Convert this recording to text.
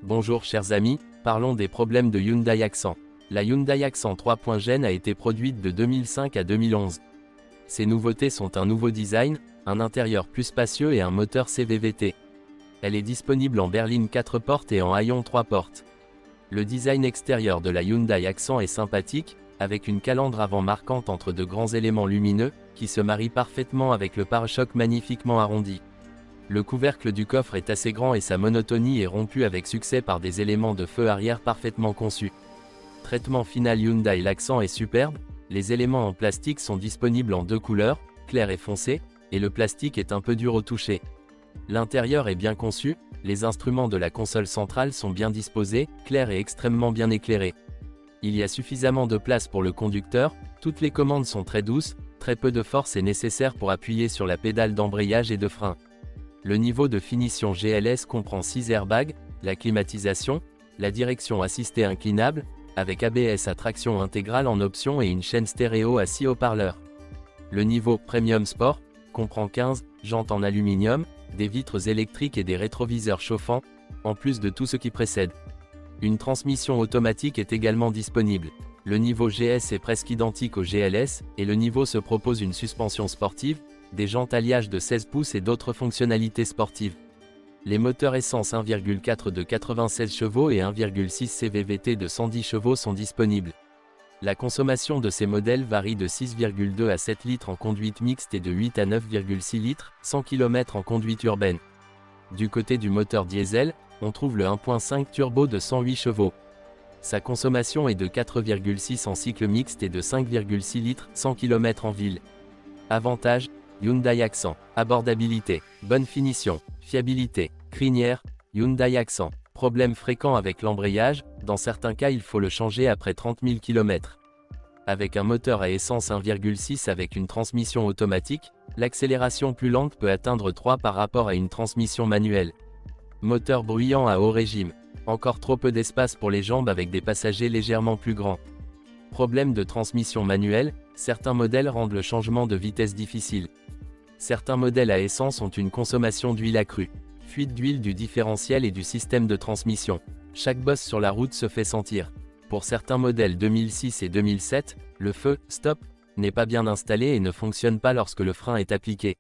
Bonjour chers amis, parlons des problèmes de Hyundai Accent. La Hyundai Accent 3.Gen a été produite de 2005 à 2011. Ses nouveautés sont un nouveau design, un intérieur plus spacieux et un moteur CVVT. Elle est disponible en berline 4 portes et en haillon 3 portes. Le design extérieur de la Hyundai Accent est sympathique, avec une calandre avant marquante entre de grands éléments lumineux, qui se marient parfaitement avec le pare-choc magnifiquement arrondi. Le couvercle du coffre est assez grand et sa monotonie est rompue avec succès par des éléments de feu arrière parfaitement conçus. Traitement final Hyundai L'Accent est superbe, les éléments en plastique sont disponibles en deux couleurs, clair et foncé, et le plastique est un peu dur au toucher. L'intérieur est bien conçu, les instruments de la console centrale sont bien disposés, clairs et extrêmement bien éclairés. Il y a suffisamment de place pour le conducteur, toutes les commandes sont très douces, très peu de force est nécessaire pour appuyer sur la pédale d'embrayage et de frein. Le niveau de finition GLS comprend 6 airbags, la climatisation, la direction assistée inclinable, avec ABS à traction intégrale en option et une chaîne stéréo à 6 haut-parleurs. Le niveau Premium Sport comprend 15 jantes en aluminium, des vitres électriques et des rétroviseurs chauffants, en plus de tout ce qui précède. Une transmission automatique est également disponible. Le niveau GS est presque identique au GLS, et le niveau se propose une suspension sportive, des jantes alliage de 16 pouces et d'autres fonctionnalités sportives. Les moteurs essence 1,4 de 96 chevaux et 1,6 CVVT de 110 chevaux sont disponibles. La consommation de ces modèles varie de 6,2 à 7 litres en conduite mixte et de 8 à 9,6 litres, 100 km en conduite urbaine. Du côté du moteur diesel, on trouve le 1.5 turbo de 108 chevaux. Sa consommation est de 4,6 en cycle mixte et de 5,6 litres, 100 km en ville. Avantages: Hyundai Accent, abordabilité, bonne finition, fiabilité, crinière, Hyundai Accent. Problème fréquent avec l'embrayage, dans certains cas il faut le changer après 30 000 km. Avec un moteur à essence 1,6 avec une transmission automatique, l'accélération plus lente peut atteindre 3 par rapport à une transmission manuelle. Moteur bruyant à haut régime. Encore trop peu d'espace pour les jambes avec des passagers légèrement plus grands. Problème de transmission manuelle, certains modèles rendent le changement de vitesse difficile. Certains modèles à essence ont une consommation d'huile accrue. Fuite d'huile du différentiel et du système de transmission. Chaque bosse sur la route se fait sentir. Pour certains modèles 2006 et 2007, le feu « stop » n'est pas bien installé et ne fonctionne pas lorsque le frein est appliqué.